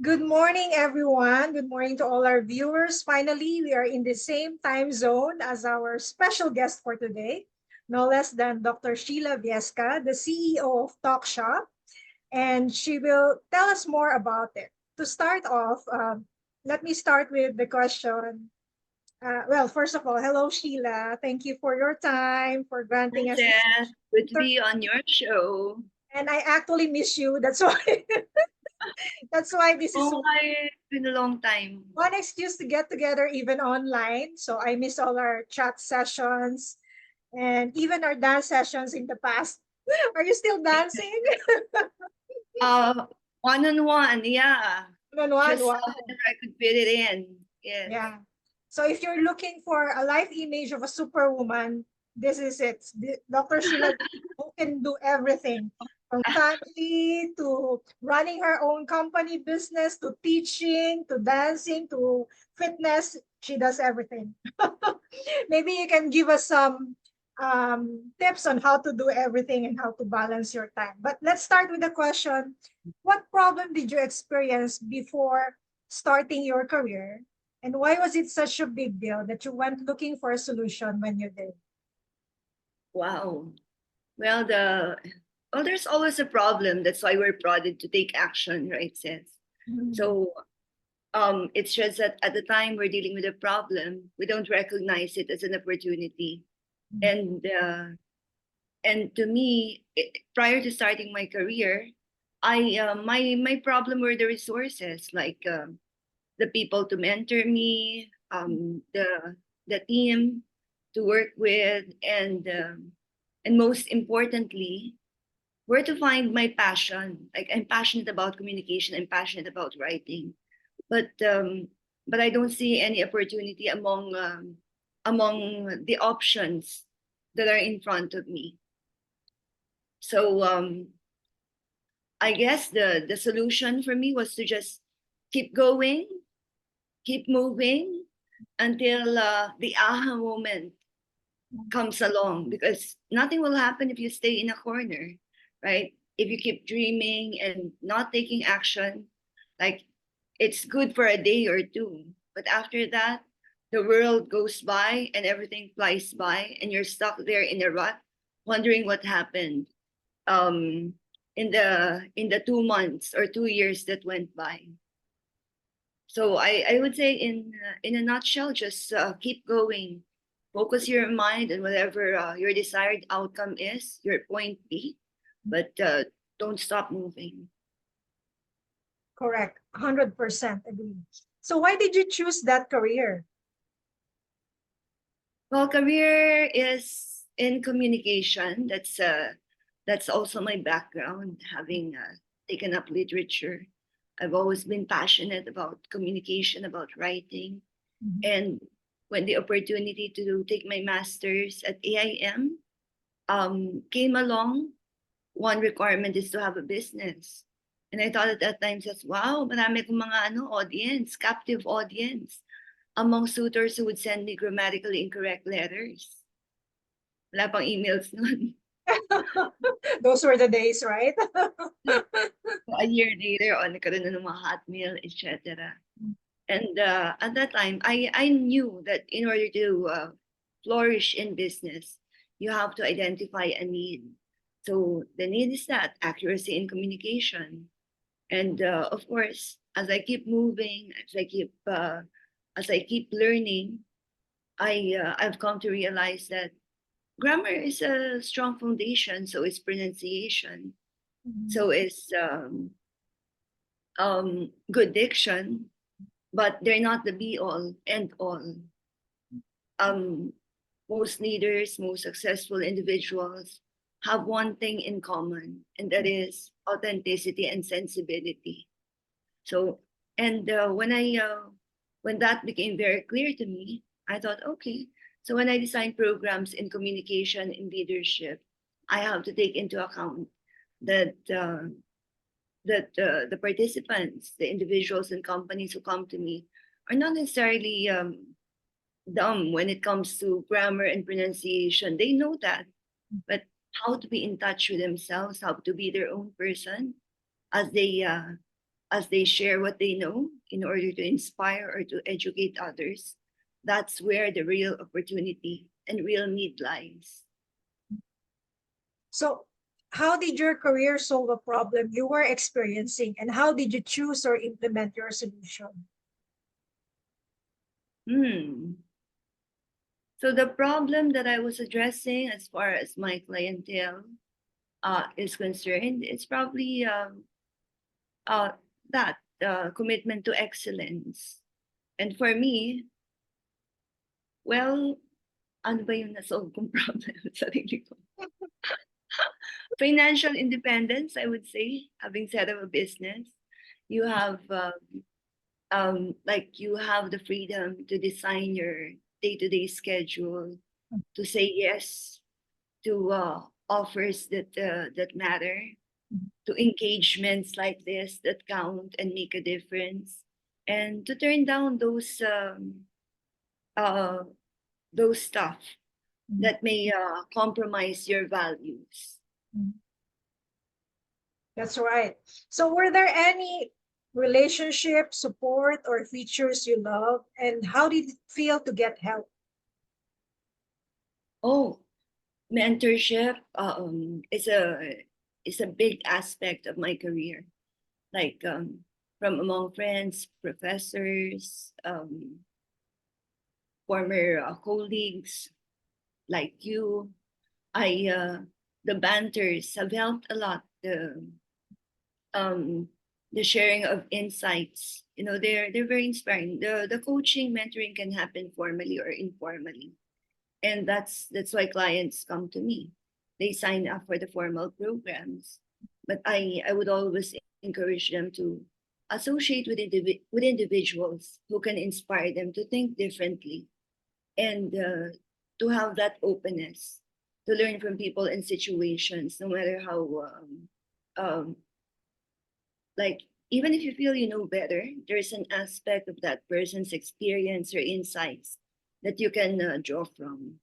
Good morning, everyone. Good morning to all our viewers. Finally, we are in the same time zone as our special guest for today, no less than Dr. Sheila Viesca, the CEO of Talkshop, and she will tell us more about it. To start off, let me start with the question. First of all, hello, Sheila. Thank you for your time, for Hi, granting us this Seth. Good to interview. be on your show. And I actually miss you. That's why. That's why this is Oh, it's been a long time. one excuse to get together even online. So I miss all our chat sessions and even our dance sessions in the past. Are you still dancing? Uh, One-on-one, yeah. One on one. Just Wow. whenever I could fit it in. Yes. Yeah. So if you're looking for a life image of a superwoman, this is it. Dr. Sheila who can do everything from family to running her own company business to teaching to dancing to fitness. She does everything. Maybe you can give us some tips on how to do everything and how to balance your time. But let's start with the question. What problem did you experience before starting your career? And why was it such a big deal that you went looking for a solution when you did? Wow. Well, there's always a problem. That's why we're prodded to take action, right, Seth? Mhm. So, it's just that at the time we're dealing with a problem, we don't recognize it as an opportunity. And to me, prior to starting my career, I my problem were the resources, like the people to mentor me, the team to work with, and most importantly, where to find my passion. Like, I'm passionate about communication, I'm passionate about writing, but I don't see any opportunity among the options that are in front of me. So I guess the solution for me was to just keep going, keep moving until the aha moment comes along, because nothing will happen if you stay in a corner, right? If you keep dreaming and not taking action, like, it's good for a day or two, but after that, the world goes by and everything flies by, and you're stuck there in a rut, wondering what happened um in the 2 months or 2 years that went by. So I would say in a nutshell, just keep going, focus your mind on whatever your desired outcome is, your point B, but don't stop moving. Correct. 100% agree. So why did you choose that career? Well, career is in communication. That's also my background, having taken up literature. I've always been passionate about communication, about writing. Mhm. And when the opportunity to take my master's at AIM came along, one requirement is to have a business. And I thought at that time, says, wow, marami kong mga audience, captive audience, among suitors who would send me grammatically incorrect letters. Wala pang emails nun. Those were the days, right? A year later, nagkaroon na ng mga hotmail, etc. And at that time, I knew that in order to flourish in business, you have to identify a need. So the need is that accuracy in communication. And of course, as I keep moving, as I keep learning, I've come to realize that grammar is a strong foundation. So is pronunciation. So is good diction, but they're not the be all and all. Um, Most leaders, most successful individuals have one thing in common, and that is authenticity and sensibility. So, and when that became very clear to me, I thought, okay. So when I design programs in communication in leadership, I have to take into account that the participants, the individuals and companies who come to me, are not necessarily dumb when it comes to grammar and pronunciation. They know that, but how to be in touch with themselves, how to be their own person as they as they share what they know in order to inspire or to educate others. That's where the real opportunity and real need lies. So, how did your career solve a problem you were experiencing, and how did you choose or implement your solution? So the problem that I was addressing as far as my clientele is concerned, it's probably that commitment to excellence. And for me, well, ano ba yung nasolve kong problem sa sarili ko? Financial independence, I would say, having set up a business, you have like you have the freedom to design your day-to-day schedule, to say yes to offers that matter, to engagements like this that count and make a difference, and to turn down those stuff that may compromise your values. That's right. So, were there any relationship support or features you love, and how did it feel to get help? Oh, mentorship is a big aspect of my career, like from among friends, professors, former colleagues like you. The banters have helped a lot. The sharing of insights, they're very inspiring. The coaching, mentoring can happen formally or informally, and that's why clients come to me. They sign up for the formal programs, but I would always encourage them to associate with individuals who can inspire them to think differently, and to have that openness to learn from people and situations, no matter how um, like, even if you feel you know better, there's an aspect of that person's experience or insights that you can draw from.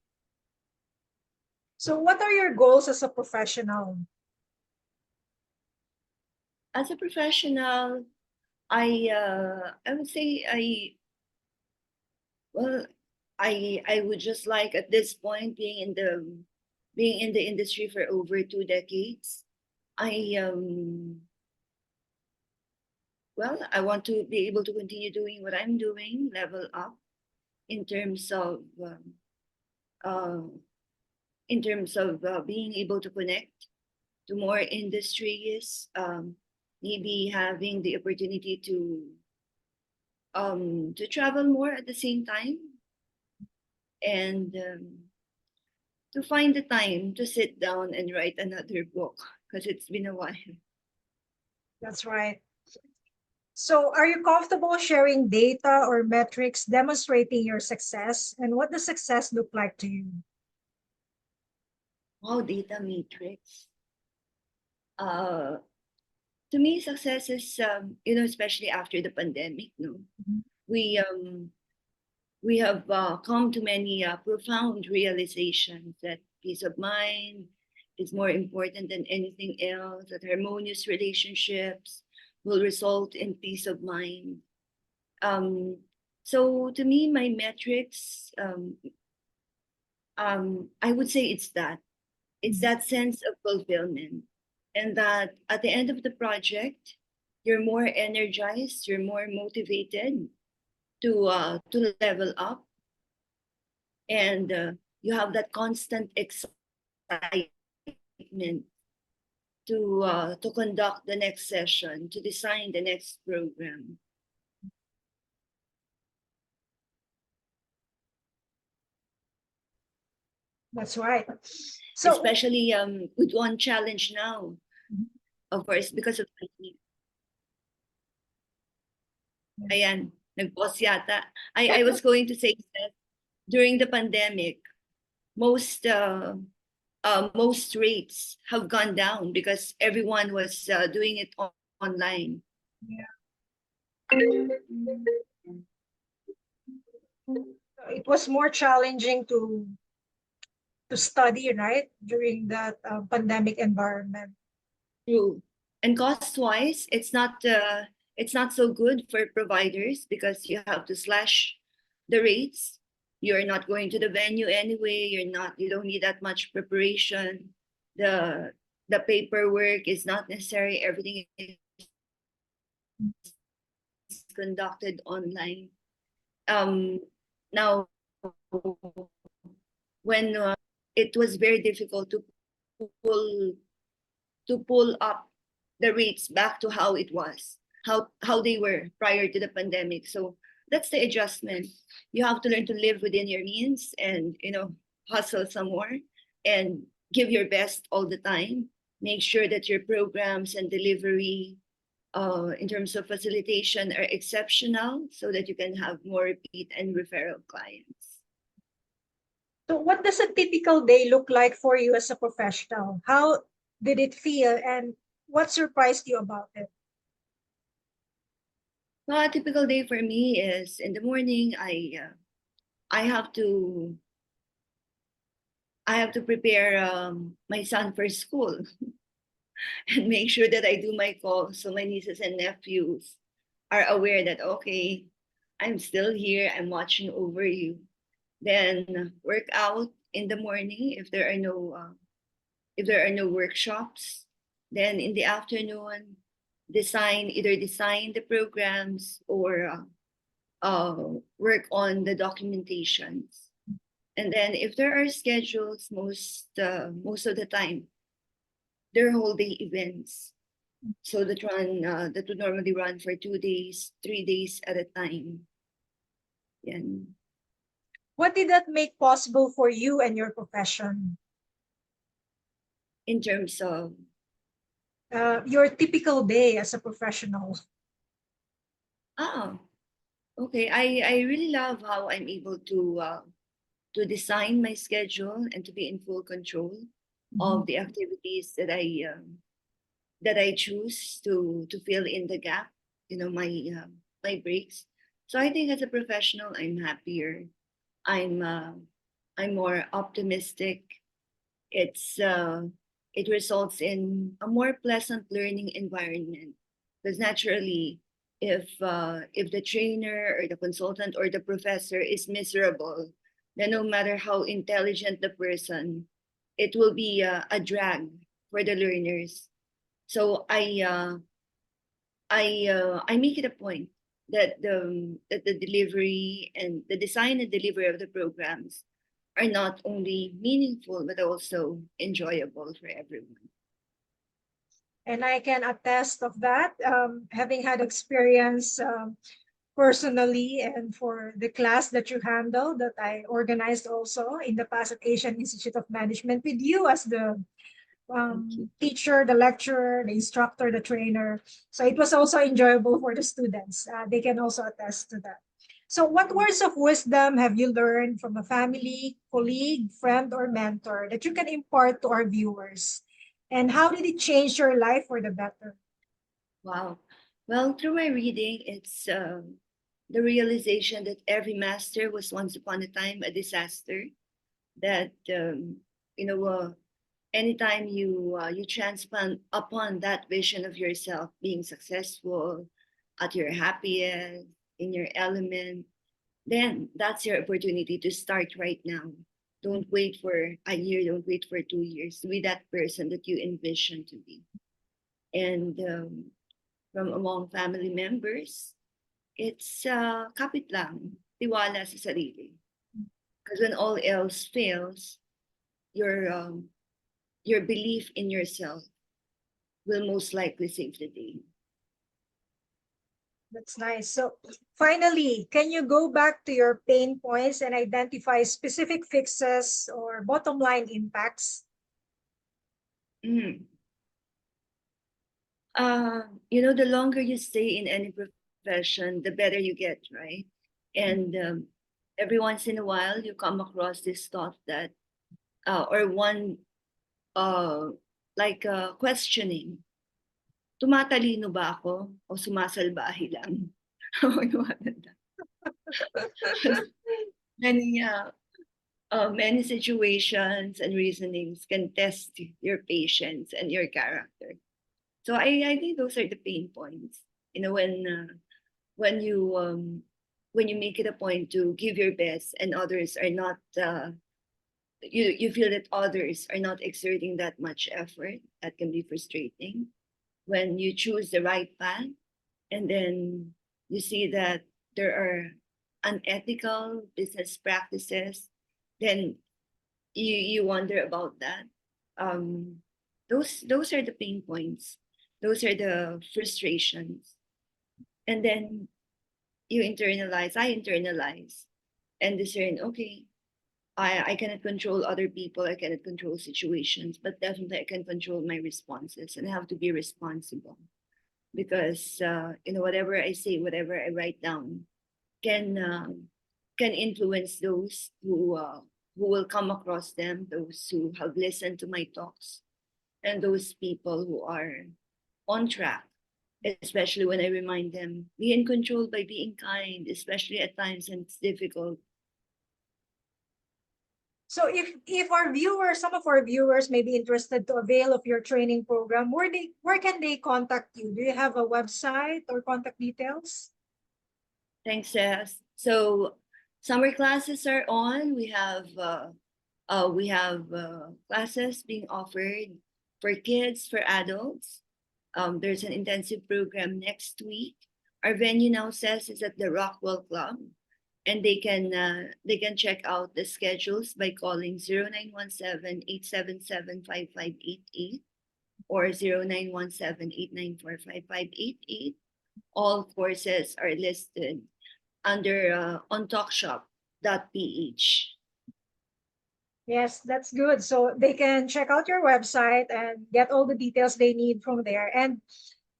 So, what are your goals as a professional? As a professional, I would say well I would just like, at this point, being in the industry for over 2 decades, I I want to be able to continue doing what I'm doing, level up in terms of uh, being able to connect to more industries, maybe having the opportunity to travel more at the same time, and to find the time to sit down and write another book, because it's been a while. That's right. So, are you comfortable sharing data or metrics demonstrating your success, and what does success look like to you? Wow, data matrix. To me, success is, especially after the pandemic, no, we we have come to many profound realizations that peace of mind is more important than anything else, that harmonious relationships will result in peace of mind. So to me, my metrics, I would say it's that sense of fulfillment, and that at the end of the project, you're more energized, you're more motivated to level up, and you have that constant excitement to conduct the next session, to design the next program. That's right. So, Especially with one challenge now, of course, because of the ayan, nag-pause yata. I was going to say that during the pandemic, most most rates have gone down because everyone was doing it online. it was more challenging to study, right, during that pandemic environment. True. And cost-wise, it's not It's not so good for providers because you have to slash the rates. You're not going to the venue anyway. You don't need that much preparation. The paperwork is not necessary. Everything is conducted online. Now, when it was very difficult pull to pull up the rates back to how it was, how they were prior to the pandemic. So that's the adjustment. You have to learn to live within your means and hustle some more and give your best all the time. Make sure that your programs and delivery in terms of facilitation are exceptional so that you can have more repeat and referral clients. So what does a typical day look like for you as a professional? How did it feel and what surprised you about it? Well, a typical day for me is in the morning. I have to prepare my son for school and make sure that I do my calls so my nieces and nephews are aware that okay, I'm still here. I'm watching over you. Then work out in the morning if there are no workshops. Then in the afternoon, either design the programs or work on the documentations. And then if there are schedules, most of the time, they're whole day events. So that would normally run for 2 days, 3 days at a time. And What did that make possible for you and your profession? in terms of Your typical day as a professional. okay, I really love how I'm able to design my schedule and to be in full control of the activities that I choose to fill in the gap, my breaks. So I think as a professional, I'm happier. I'm more optimistic. It results in a more pleasant learning environment because naturally, if the trainer or the consultant or the professor is miserable, then no matter how intelligent the person, it will be a drag for the learners. So I make it a point that the delivery and the design and delivery of the programs are not only meaningful but also enjoyable for everyone. And I can attest of that, having had experience personally and for the class that you handled that I organized also in the past at Asian Institute of Management with you as the teacher, the lecturer, the instructor, the trainer. So it was also enjoyable for the students. They can also attest to that. So what words of wisdom have you learned from a family, colleague, friend, or mentor that you can impart to our viewers? And how did it change your life for the better? Wow. Well, through my reading, it's the realization that every master was once upon a time a disaster. That anytime you transplant upon that vision of yourself being successful, at your happiest, in your element, then that's your opportunity to start right now. Don't wait for a year, don't wait for 2 years. Be that person that you envision to be. And from among family members, it's kapit lang, tiwala sa sarili. Because when all else fails, your belief in yourself will most likely save the day. That's nice. So finally, can you go back to your pain points and identify specific fixes or bottom line impacts? Mm. The longer you stay in any profession, the better you get, right? And every once in a while, you come across this thought that, or one, questioning, tumatalino ba ako o sumasalbahe lang? Many situations and reasonings can test your patience and your character. So I think those are the pain points. You know, when you make it a point to give your best, and others are not, you feel that others are not exerting that much effort, that can be frustrating. When you choose the right path, and then you see that there are unethical business practices, then you wonder about that. Those are the pain points. Those are the frustrations. And then I internalize and discern, okay, I cannot control other people, I cannot control situations, but definitely I can control my responses, and I have to be responsible. Because whatever I say, whatever I write down can influence those who will come across them, those who have listened to my talks, and those people who are on track, especially when I remind them, be in control by being kind, especially at times when it's difficult. So if our viewers, some of our viewers may be interested to avail of your training program, where can they contact you? Do you have a website or contact details? Thanks, Jess. So summer classes are on. We have classes being offered for kids, for adults. There's an intensive program next week. Our venue now says is at the Rockwell Club, and they can check out the schedules by calling 0917-877-5588 or 0917-894-5588. All courses are listed under on talkshop.ph. Yes, that's good. So they can check out your website and get all the details they need from there. And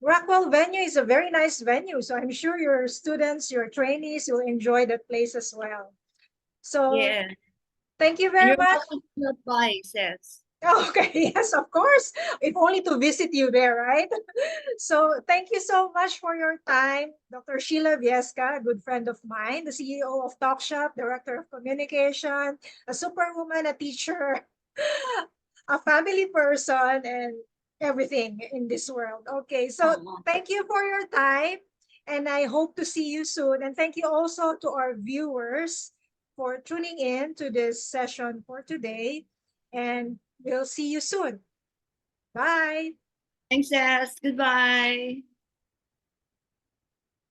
Rockwell venue is a very nice venue. So I'm sure your students, your trainees will enjoy that place as well. So Yeah, thank you and very you're much. welcome to stop by, Seth. Okay, yes, of course. If only to visit you there, right? So thank you so much for your time, Dr. Sheila Viesca, a good friend of mine, the CEO of Talkshop, Director of Communication, a superwoman, a teacher, a family person, and everything in this world. Okay, so thank you for your time, and I hope to see you soon. And thank you also to our viewers for tuning in to this session for today. And we'll see you soon. Bye. Thanks, Seth. Goodbye.